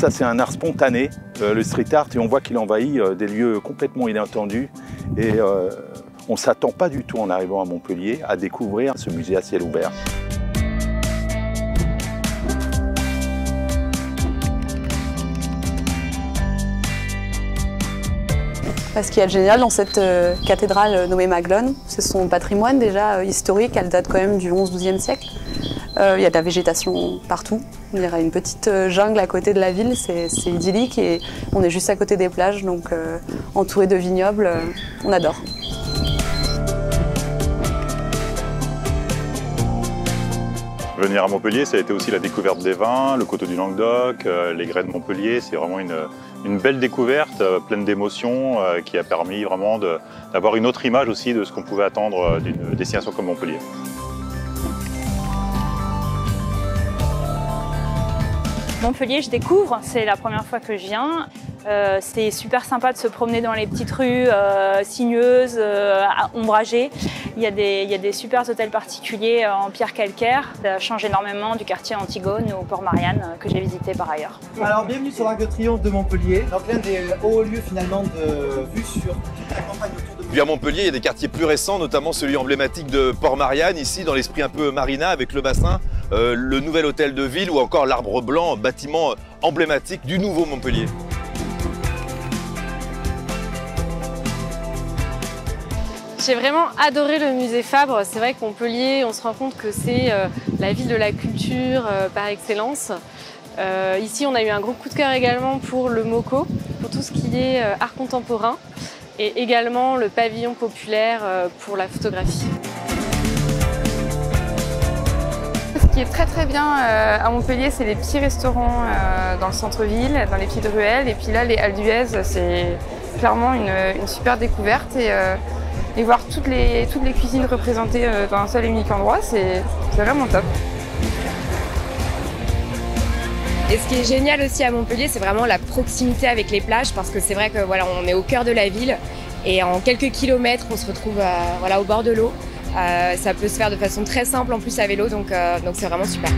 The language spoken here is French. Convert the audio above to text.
Ça, c'est un art spontané, le street art, et on voit qu'il envahit des lieux complètement inattendus. Et on ne s'attend pas du tout, en arrivant à Montpellier, à découvrir ce musée à ciel ouvert. Ce qu'il y a de génial dans cette cathédrale nommée Maglone, c'est son patrimoine déjà historique, elle date quand même du 11-12e siècle. Il y a de la végétation partout, on dirait une petite jungle à côté de la ville, c'est idyllique et on est juste à côté des plages, donc entouré de vignobles, on adore. Venir à Montpellier, ça a été aussi la découverte des vins, le coteau du Languedoc, les grès de Montpellier. C'est vraiment une belle découverte, pleine d'émotions, qui a permis vraiment d'avoir une autre image aussi de ce qu'on pouvait attendre d'une destination comme Montpellier. Montpellier, je découvre, c'est la première fois que je viens. C'est super sympa de se promener dans les petites rues sinueuses, ombragées. Il y a des super hôtels particuliers en pierre calcaire. Ça change énormément du quartier Antigone ou Port-Marianne que j'ai visité par ailleurs. Alors bienvenue sur l'Arc de Triomphe de Montpellier, donc l'un des hauts lieux finalement de vue sur toute la campagne autour de Montpellier. Puis à Montpellier, il y a des quartiers plus récents, notamment celui emblématique de Port-Marianne, ici dans l'esprit un peu marina avec le bassin, le nouvel hôtel de ville ou encore l'Arbre Blanc, bâtiment emblématique du nouveau Montpellier. J'ai vraiment adoré le musée Fabre. C'est vrai que Montpellier, on se rend compte que c'est la ville de la culture par excellence. Ici, on a eu un gros coup de cœur également pour le MoCo, pour tout ce qui est art contemporain, et également le pavillon populaire pour la photographie. Ce qui est très bien à Montpellier, c'est les petits restaurants dans le centre-ville, dans les petites ruelles. Et puis là, les Halles d'Huez, c'est clairement une super découverte. Et voir toutes les cuisines représentées dans un seul et unique endroit, c'est vraiment top. Et ce qui est génial aussi à Montpellier, c'est vraiment la proximité avec les plages, parce que c'est vrai que voilà, on est au cœur de la ville et en quelques kilomètres, on se retrouve voilà, au bord de l'eau. Ça peut se faire de façon très simple en plus à vélo, donc c'est vraiment super.